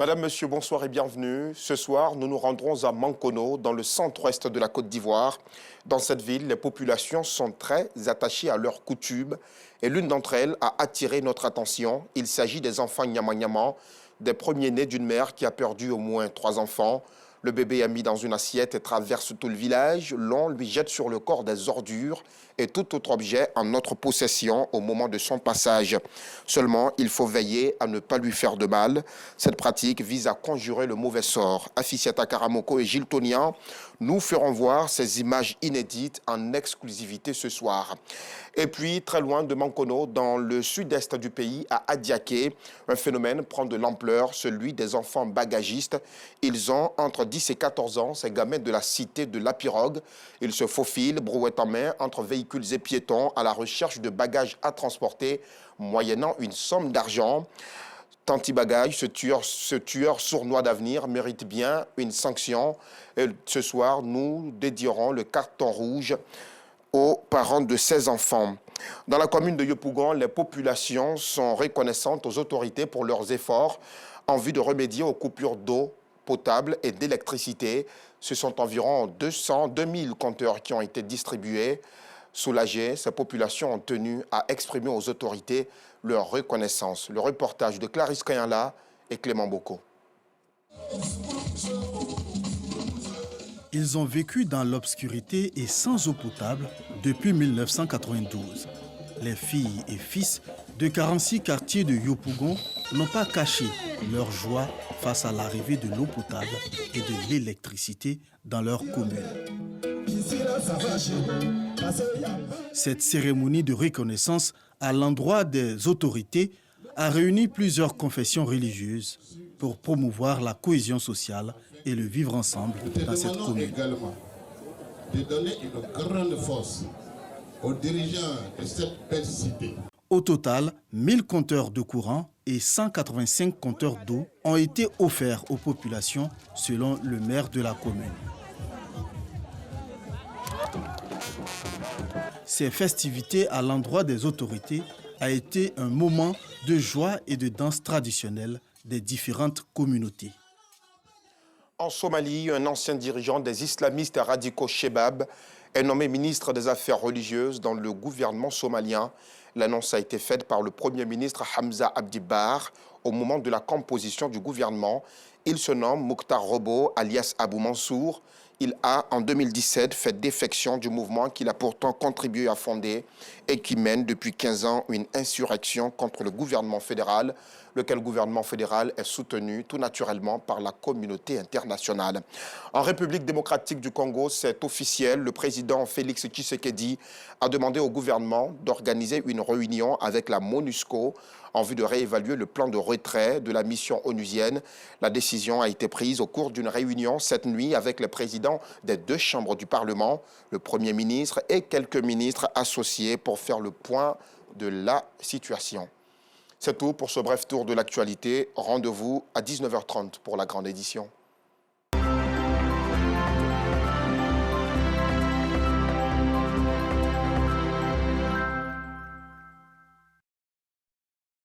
Madame, Monsieur, bonsoir et bienvenue. Ce soir, nous nous rendrons à Mankono, dans le centre-ouest de la Côte d'Ivoire. Dans cette ville, les populations sont très attachées à leurs coutumes et l'une d'entre elles a attiré notre attention. Il s'agit des enfants Nyama-Nyama, des premiers-nés d'une mère qui a perdu au moins 3 enfants. Le bébé est mis dans une assiette et traverse tout le village. L'on lui jette sur le corps des ordures et tout autre objet en notre possession au moment de son passage. Seulement, il faut veiller à ne pas lui faire de mal. Cette pratique vise à conjurer le mauvais sort. Aficiata Karamoko et Gilles Tonian nous feront voir ces images inédites en exclusivité ce soir. Et puis, très loin de Mankono, dans le sud-est du pays, à Adiaké, un phénomène prend de l'ampleur, celui des enfants bagagistes. Ils ont entre 10 et 14 ans, ces gamins de la cité de La Pirogue. Ils se faufilent, brouette en main, entre véhicules et piétons, à la recherche de bagages à transporter, moyennant une somme d'argent. Tanti Bagage, ce tueur sournois d'avenir, mérite bien une sanction. Et ce soir, nous dédierons le carton rouge aux parents de ces enfants. Dans la commune de Yopougon, les populations sont reconnaissantes aux autorités pour leurs efforts en vue de remédier aux coupures d'eau potable et d'électricité. Ce sont environ 2000 compteurs qui ont été distribués. Soulagées, ces populations ont tenu à exprimer aux autorités leur reconnaissance. Le reportage de Clarisse Kayala et Clément Boko. Ils ont vécu dans l'obscurité et sans eau potable depuis 1992. Les filles et fils de 46 quartiers de Yopougon n'ont pas caché leur joie face à l'arrivée de l'eau potable et de l'électricité dans leur commune. Cette cérémonie de reconnaissance à l'endroit des autorités a réuni plusieurs confessions religieuses pour promouvoir la cohésion sociale et le vivre ensemble dans cette commune. Également de donner une grande force aux dirigeants de cette belle cité. Au total, 1000 compteurs de courant et 185 compteurs d'eau ont été offerts aux populations selon le maire de la commune. Ces festivités à l'endroit des autorités a été un moment de joie et de danse traditionnelle des différentes communautés. En Somalie, un ancien dirigeant des islamistes radicaux Shebab est nommé ministre des Affaires religieuses dans le gouvernement somalien. L'annonce a été faite par le Premier ministre Hamza Abdi Barre au moment de la composition du gouvernement. Il se nomme Mokhtar Robo, alias Abou Mansour. Il a, en 2017, fait défection du mouvement qu'il a pourtant contribué à fonder et qui mène depuis 15 ans une insurrection contre le gouvernement fédéral, lequel gouvernement fédéral est soutenu tout naturellement par la communauté internationale. En République démocratique du Congo, c'est officiel, le président Félix Tshisekedi a demandé au gouvernement d'organiser une réunion avec la MONUSCO en vue de réévaluer le plan de retrait de la mission onusienne. La décision a été prise au cours d'une réunion cette nuit avec les présidents des 2 chambres du Parlement, le Premier ministre et quelques ministres associés pour faire le point de la situation. C'est tout pour ce bref tour de l'actualité. Rendez-vous à 19h30 pour la grande édition.